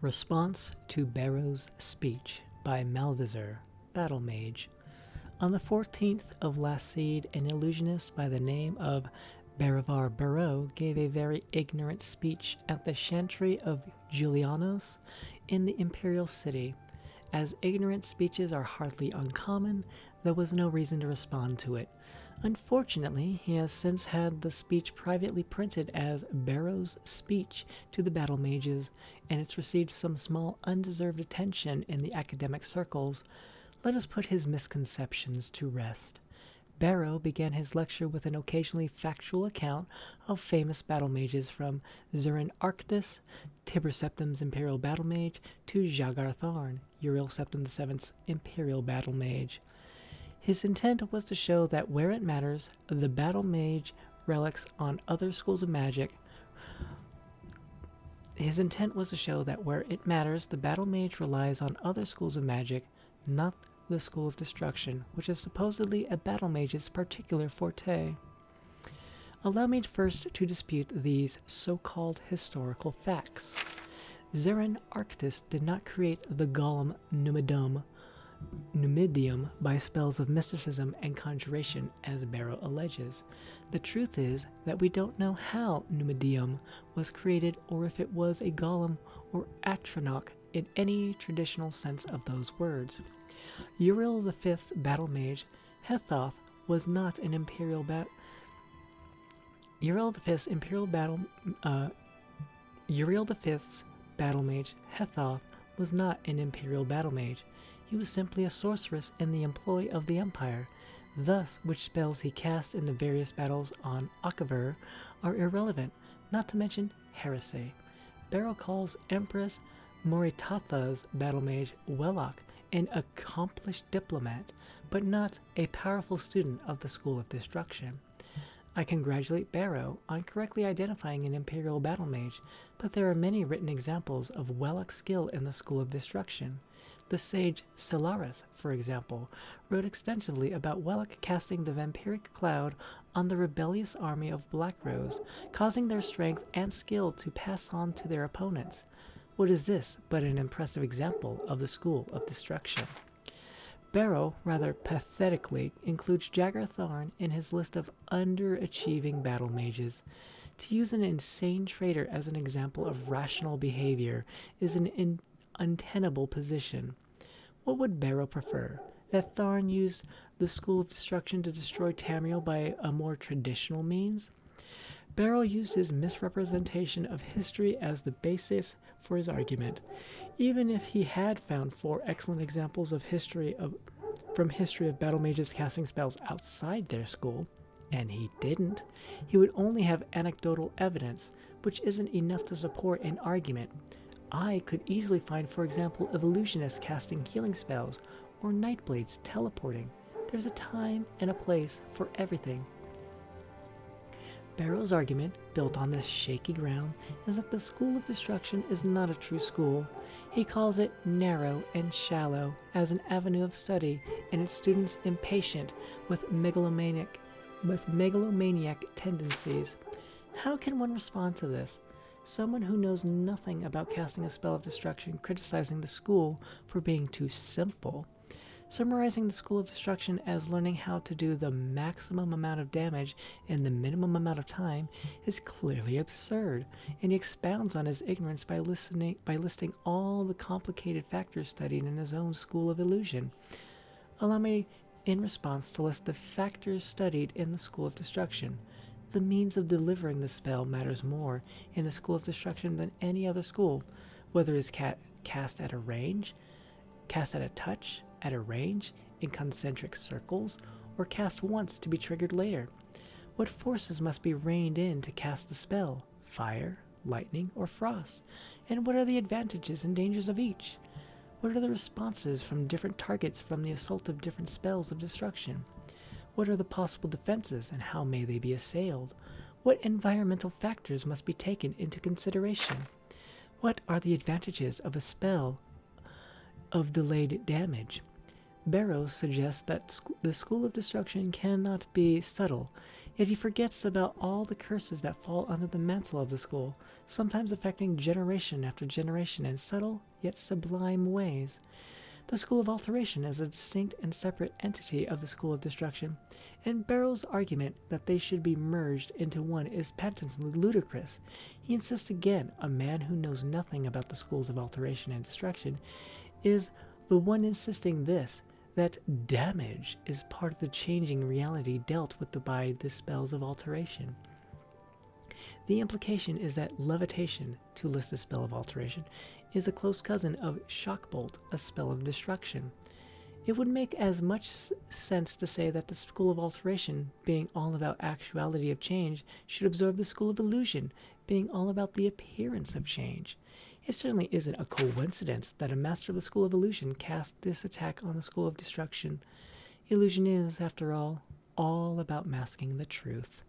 Response to Bero's Speech by Malvisor, Battle Mage. On the 14th of last seed, an illusionist by the name of Bero gave a very ignorant speech at the chantry of Julianos in the imperial city. As ignorant speeches are hardly uncommon, there was no reason to respond to it. Unfortunately, he has since had the speech privately printed as Bero's Speech to the Battle Mages, and it's received some small undeserved attention in the academic circles. Let us put his misconceptions to rest. Bero began his lecture with an occasionally factual account of famous battle mages from Zurin Arctus, Tibur Septim's Imperial Battle Mage, to Jagar Tharn, Uriel Septim VII's Imperial Battle Mage. His intent was to show that where it matters, the battle mage relies on other schools of magic. Not the School of Destruction, which is supposedly a battle mage's particular forte. Allow me first to dispute these so-called historical facts. Zurin Arctus did not create the golem Numidium by spells of mysticism and conjuration, as Bero alleges. The truth is that we don't know how Numidium was created, or if it was a golem or atronach in any traditional sense of those words. Uriel V's battle mage Hethoth was not an imperial Uriel V's battle mage Hethoth was not an imperial battle mage. He was simply a sorceress in the employ of the Empire. Thus, which spells he cast in the various battles on Akaver are irrelevant, not to mention heresy. Bero calls Empress Moritatha's battle mage Wellock an accomplished diplomat, but not a powerful student of the School of Destruction. I congratulate Bero on correctly identifying an Imperial battle mage, but there are many written examples of Wellock's skill in the School of Destruction. The sage Selaris, for example, wrote extensively about Wellock casting the vampiric cloud on the rebellious army of Blackrose, causing their strength and skill to pass on to their opponents. What is this but an impressive example of the School of Destruction? Bero, rather pathetically, includes Jagar Tharn in his list of underachieving battle mages. To use an insane traitor as an example of rational behavior is an untenable position. What would Bero prefer? That Tharn used the School of Destruction to destroy Tamriel by a more traditional means? Bero used his misrepresentation of history as the basis for his argument. Even if he had found 4 excellent examples of history of battle mages casting spells outside their school, and he didn't, he would only have anecdotal evidence, which isn't enough to support an argument. I could easily find, for example, illusionists casting healing spells, or nightblades teleporting. There's a time and a place for everything. Bero's argument, built on this shaky ground, is that the School of Destruction is not a true school. He calls it narrow and shallow as an avenue of study, and its students impatient with megalomaniac tendencies. How can one respond to this? Someone who knows nothing about casting a spell of destruction criticizing the school for being too simple. Summarizing the School of Destruction as learning how to do the maximum amount of damage in the minimum amount of time is clearly absurd, and he expounds on his ignorance by listing all the complicated factors studied in his own School of Illusion. Allow me, in response, to list the factors studied in the School of Destruction. The means of delivering the spell matters more in the School of Destruction than any other school, whether it is cast at a range, cast at a touch, at a range, in concentric circles, or cast once to be triggered later. What forces must be reined in to cast the spell? Fire, lightning, or frost? And what are the advantages and dangers of each? What are the responses from different targets from the assault of different spells of destruction? What are the possible defenses, and how may they be assailed? What environmental factors must be taken into consideration? What are the advantages of a spell of delayed damage? Bero suggests that the School of Destruction cannot be subtle, yet he forgets about all the curses that fall under the mantle of the school, sometimes affecting generation after generation in subtle yet sublime ways. The School of Alteration is a distinct and separate entity of the School of Destruction, and Barrow's argument that they should be merged into one is patently ludicrous. He insists again a man who knows nothing about the schools of alteration and destruction is the one insisting this, that damage is part of the changing reality dealt with by the spells of alteration. The implication is that levitation, to list a spell of alteration, is a close cousin of shockbolt, a spell of destruction. It would make as much sense to say that the School of Alteration, being all about actuality of change, should absorb the School of Illusion, being all about the appearance of change. It certainly isn't a coincidence that a master of the School of Illusion cast this attack on the School of Destruction. Illusion is, after all about masking the truth.